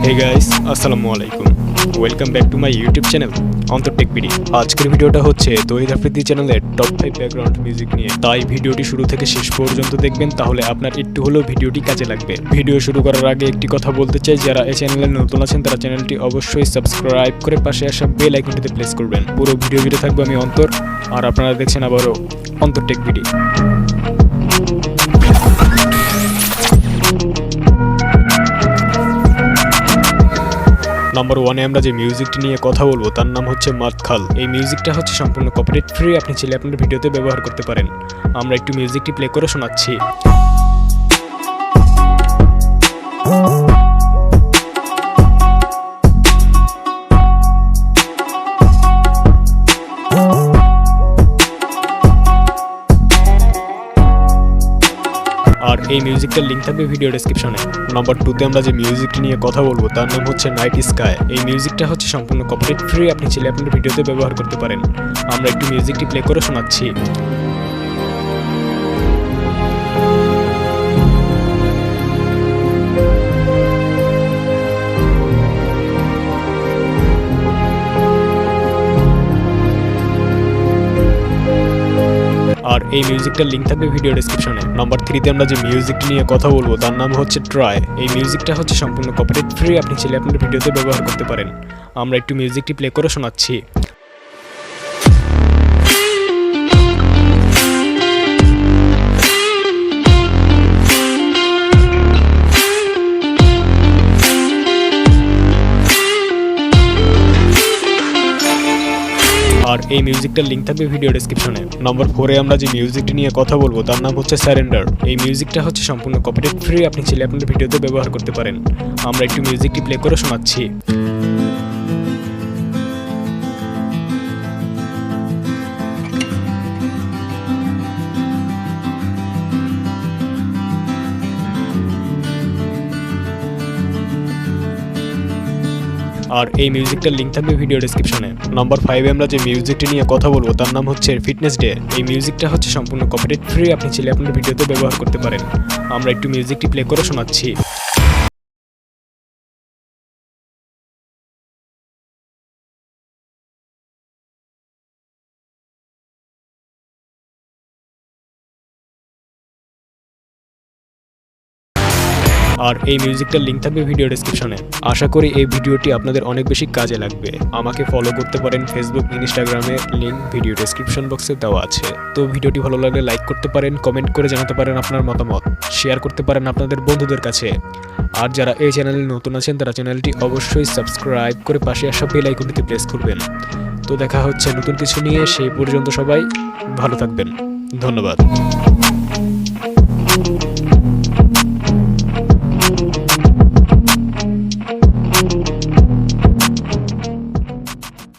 Hey guys আসসালামু আলাইকুম welcome back to my YouTube channel অন্তর টেক বিডি। আজকের ভিডিওটা হচ্ছে তৌহিদ আফ্রিদি চ্যানেলের টপ 5 ব্যাকগ্রাউন্ড মিউজিক নিয়ে, তাই ভিডিওটি শুরু থেকে শেষ পর্যন্ত দেখবেন, তাহলে আপনার একটু হলেও ভিডিওটি কাজে লাগবে। ভিডিও শুরু করার আগে একটি কথা বলতে চাই, যারা এই চ্যানেলে নতুন আছেন তারা চ্যানেলটি অবশ্যই সাবস্ক্রাইব করে পাশে আসা বেল আইকনটিতে প্রেস করবেন। পুরো ভিডিও জুড়ে থাকবে আমি অন্তর, আর আপনারা দেখছেন আবারও অন্তর টেক বিডি। নাম্বার 1-এ আমরা যে মিউজিকটি নিয়ে কথা বলবো তার নাম হচ্ছে মাদখাল। এই মিউজিকটা হচ্ছে সম্পূর্ণ কপিরাইট ফ্রি, আপনি চাইলে আপনার ভিডিওতে ব্যবহার করতে পারেন। আমরা একটু মিউজিকটি প্লে করে শোনাচ্ছি। আর এই মিউজিকটার লিঙ্ক থাকবে ভিডিও ডেসক্রিপশনে। নাম্বার 2-তে আমরা যে মিউজিকটি নিয়ে কথা বলবো তার নাম হচ্ছে নাইট স্কাই। এই মিউজিকটা হচ্ছে সম্পূর্ণ কপিরাইট ফ্রি, আপনি চাইলে আপনার ভিডিওতে ব্যবহার করতে পারেন। আমরা একটু মিউজিকটি প্লে করে শোনাচ্ছি। আর এই মিউজিকটার লিঙ্ক থাকবে ভিডিও ডেসক্রিপশনে। নাম্বার 3-তে আমরা যে মিউজিকটি নিয়ে কথা বলবো তার নাম হচ্ছে ট্রাই। এই মিউজিকটা হচ্ছে সম্পূর্ণ কপিরাইট ফ্রি, আপনি চাইলে আপনার ভিডিওতে ব্যবহার করতে পারেন। আমরা একটু মিউজিকটি প্লে করে শোনাচ্ছি। আর এই মিউজিকটার লিঙ্ক থাকবে ভিডিও ডেসক্রিপশনে। নম্বর 4-এ আমরা যে মিউজিকটি নিয়ে কথা বলবো তার নাম হচ্ছে সারেন্ডার। এই মিউজিকটা হচ্ছে সম্পূর্ণ কপিরাইট ফ্রি, আপনি চাইলে আপনার ভিডিওতে ব্যবহার করতে পারেন। আমরা একটু মিউজিকটি প্লে করে শোনাচ্ছি। আর এই মিউজিকটার লিঙ্ক থাকবে ভিডিও ডেসক্রিপশনে। নাম্বার 5-এ আমরা যে মিউজিকটি নিয়ে কথা বলবো তার নাম হচ্ছে ফিটনেস ডে। এই মিউজিকটা হচ্ছে সম্পূর্ণ কপিরাইট ফ্রি, আপনি চাইলে আপনার ভিডিওতে ব্যবহার করতে পারেন। আমরা একটু মিউজিকটি প্লে করে শোনাচ্ছি। আর এই মিউজিকটার লিঙ্ক থাকবে ভিডিও ডেসক্রিপশনে। আশা করি এই ভিডিওটি আপনাদের অনেক বেশি কাজে লাগবে। আমাকে ফলো করতে পারেন ফেসবুক, ইনস্টাগ্রামে, লিঙ্ক ভিডিও ডেসক্রিপশন বক্সে দেওয়া আছে। তো ভিডিওটি ভালো লাগলে লাইক করতে পারেন, কমেন্ট করে জানাতে পারেন আপনার মতামত, শেয়ার করতে পারেন আপনাদের বন্ধুদের কাছে। আর যারা এই চ্যানেলে নতুন আছেন তারা চ্যানেলটি অবশ্যই সাবস্ক্রাইব করে পাশে আসা বেল আইকনটিতে প্রেস করবেন। তো দেখা হচ্ছে নতুন কিছু নিয়ে, সেই পর্যন্ত সবাই ভালো থাকবেন। ধন্যবাদ।